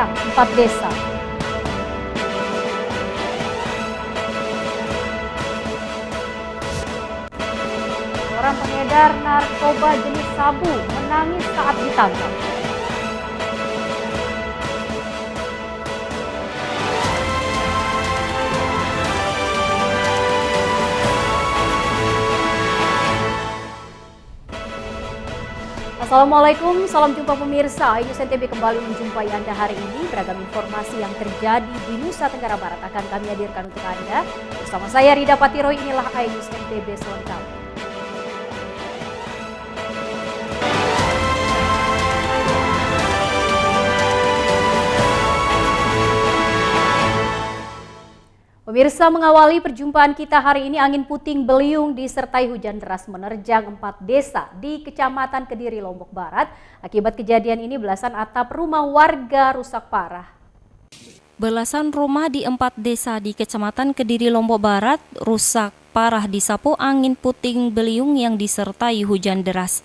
menerjang 4 desa. Seorang pengedar narkoba jenis sabu menangis saat ditangkap. Assalamualaikum, salam jumpa pemirsa. Ainus NTB kembali menjumpai Anda hari ini. Beragam informasi yang terjadi di Nusa Tenggara Barat akan kami hadirkan untuk Anda. Bersama saya Rida Patiroy, inilah Ainus NTB selengkapnya. Pemirsa, mengawali perjumpaan kita hari ini, angin puting beliung disertai hujan deras menerjang 4 desa di Kecamatan Kediri, Lombok Barat. Akibat kejadian ini, belasan atap rumah warga rusak parah. Belasan rumah di 4 desa di Kecamatan Kediri, Lombok Barat rusak parah disapu angin puting beliung yang disertai hujan deras.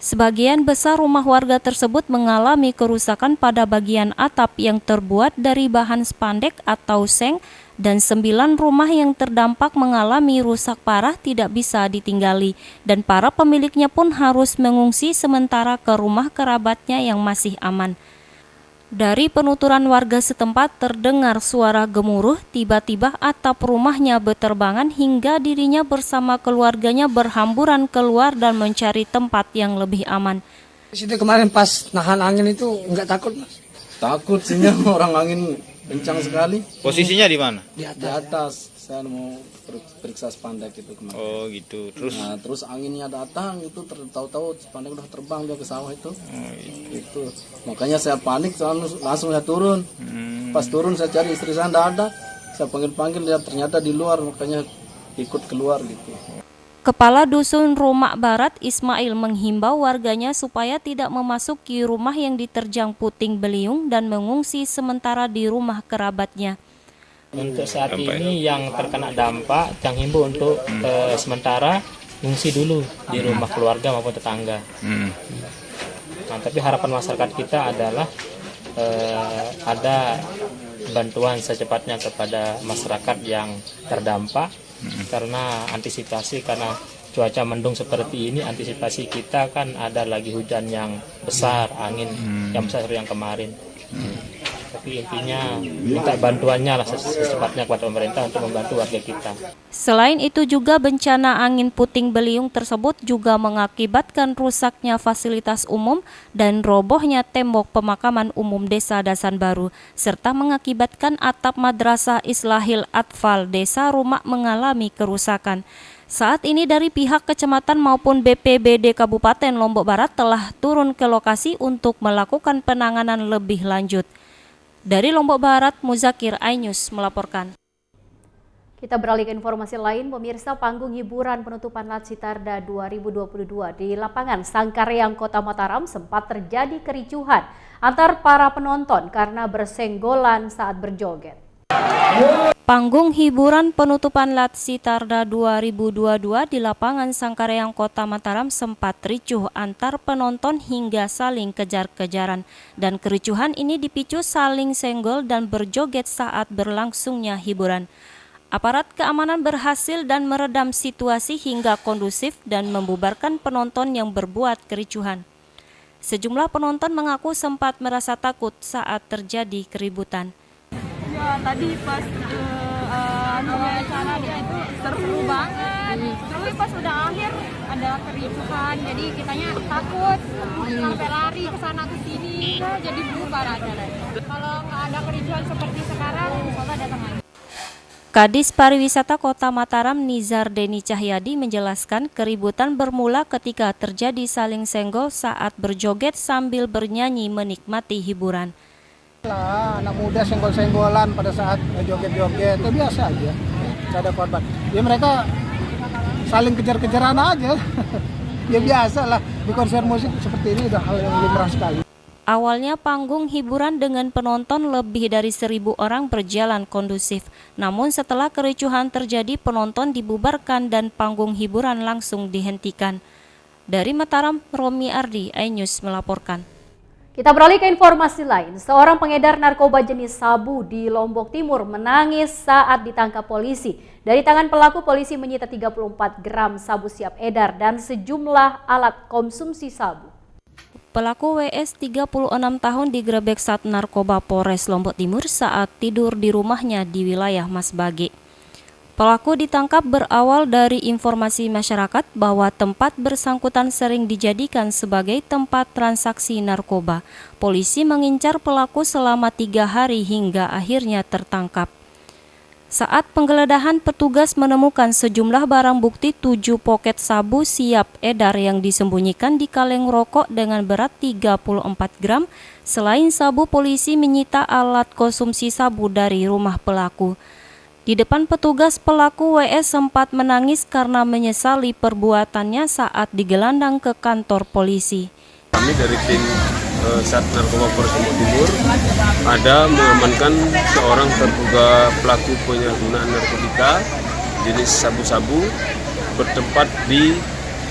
Sebagian besar rumah warga tersebut mengalami kerusakan pada bagian atap yang terbuat dari bahan spandek atau seng, dan 9 rumah yang terdampak mengalami rusak parah tidak bisa ditinggali, dan para pemiliknya pun harus mengungsi sementara ke rumah kerabatnya yang masih aman. Dari penuturan warga setempat terdengar suara gemuruh, tiba-tiba atap rumahnya berterbangan hingga dirinya bersama keluarganya berhamburan keluar dan mencari tempat yang lebih aman. Di situ kemarin pas nahan angin itu nggak takut, Mas? Takut sih, orang angin kencang sekali. Posisinya di mana? Di Di atas. Saya mau periksa spandek itu kemarin. Oh gitu. Terus anginnya datang itu tahu-tahu spandek udah terbang dia ke sawah itu. Itu. Makanya saya panik, langsung saya turun. Pas turun saya cari istri saya nggak ada. Saya panggil dia, ternyata di luar, makanya ikut keluar gitu. Kepala Dusun Rumak Barat Ismail menghimbau warganya supaya tidak memasuki rumah yang diterjang puting beliung dan mengungsi sementara di rumah kerabatnya. Untuk saat ini yang terkena dampak, yang himbau untuk sementara mengungsi dulu di rumah keluarga maupun tetangga. Nah, tapi harapan masyarakat kita adalah ada bantuan secepatnya kepada masyarakat yang terdampak, karena antisipasi, karena cuaca mendung seperti ini, antisipasi kita kan ada lagi hujan yang besar, angin yang besar yang kemarin. Tapi intinya minta bantuannya lah secepatnya kepada pemerintah untuk membantu warga kita. Selain itu juga bencana angin puting beliung tersebut juga mengakibatkan rusaknya fasilitas umum dan robohnya tembok pemakaman umum Desa Dasan Baru, serta mengakibatkan atap Madrasah Islahil Atfal Desa Rumak mengalami kerusakan. Saat ini dari pihak kecamatan maupun BPBD Kabupaten Lombok Barat telah turun ke lokasi untuk melakukan penanganan lebih lanjut. Dari Lombok Barat, Muzakir, Ainus melaporkan. Kita beralih ke informasi lain, pemirsa. Panggung hiburan penutupan Latsitarda 2022 di lapangan Sangkareang, Kota Mataram sempat terjadi kericuhan antar para penonton karena bersenggolan saat berjoget. Panggung hiburan penutupan Latsitarda 2022 di lapangan Sangkareang, Kota Mataram sempat ricuh antar penonton hingga saling kejar-kejaran, dan kericuhan ini dipicu saling senggol dan berjoget saat berlangsungnya hiburan. Aparat keamanan berhasil dan meredam situasi hingga kondusif dan membubarkan penonton yang berbuat kericuhan. Sejumlah penonton mengaku sempat merasa takut saat terjadi keributan. Ya, tadi pas acara dia itu seru banget. Terus pas udah akhir ada kericuhan, jadi kitanya takut sampai lari ke sana ke sini, jadi bubar acaranya. Kalau nggak ada kericuhan seperti sekarang, insya datang lagi. Kadis Pariwisata Kota Mataram Nizar Deni Cahyadi menjelaskan keributan bermula ketika terjadi saling senggol saat berjoget sambil bernyanyi menikmati hiburan. Anak muda senggol-senggolan pada saat joget-joget itu biasa aja, tidak ada korban. Ya mereka saling kejar-kejaran aja. Ya biasa lah, di konser musik seperti ini udah hal yang lumrah sekali. Awalnya panggung hiburan dengan penonton lebih dari 1.000 orang berjalan kondusif. Namun setelah kericuhan terjadi, penonton dibubarkan dan panggung hiburan langsung dihentikan. Dari Mataram, Romi Ardi, Ainus melaporkan. Kita beralih ke informasi lain. Seorang pengedar narkoba jenis sabu di Lombok Timur menangis saat ditangkap polisi. Dari tangan pelaku, polisi menyita 34 gram sabu siap edar dan sejumlah alat konsumsi sabu. Pelaku WS 36 tahun digerebek Sat Narkoba Polres Lombok Timur saat tidur di rumahnya di wilayah Masbage. Pelaku ditangkap berawal dari informasi masyarakat bahwa tempat bersangkutan sering dijadikan sebagai tempat transaksi narkoba. Polisi mengincar pelaku selama 3 hari hingga akhirnya tertangkap. Saat penggeledahan, petugas menemukan sejumlah barang bukti 7 poket sabu siap edar yang disembunyikan di kaleng rokok dengan berat 34 gram. Selain sabu, polisi menyita alat konsumsi sabu dari rumah pelaku. Di depan petugas, pelaku WS sempat menangis karena menyesali perbuatannya saat digelandang ke kantor polisi. Kami dari tim Sat Narkoba Polres Lombok Timur ada mengamankan seorang terduga pelaku penyalahgunaan narkotika jenis sabu-sabu bertempat di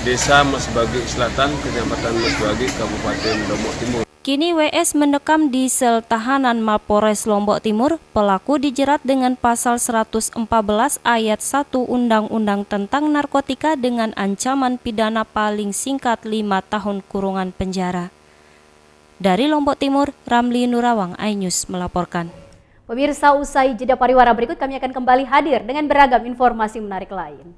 Desa Masbage Selatan, Kecamatan Masbage, Kabupaten Lombok Timur. Kini WS mendekam di sel tahanan Mapolres Lombok Timur. Pelaku dijerat dengan pasal 114 ayat 1 Undang-Undang tentang narkotika dengan ancaman pidana paling singkat 5 tahun kurungan penjara. Dari Lombok Timur, Ramli Nurawang, iNews melaporkan. Pemirsa, usai jeda pariwara berikut kami akan kembali hadir dengan beragam informasi menarik lain.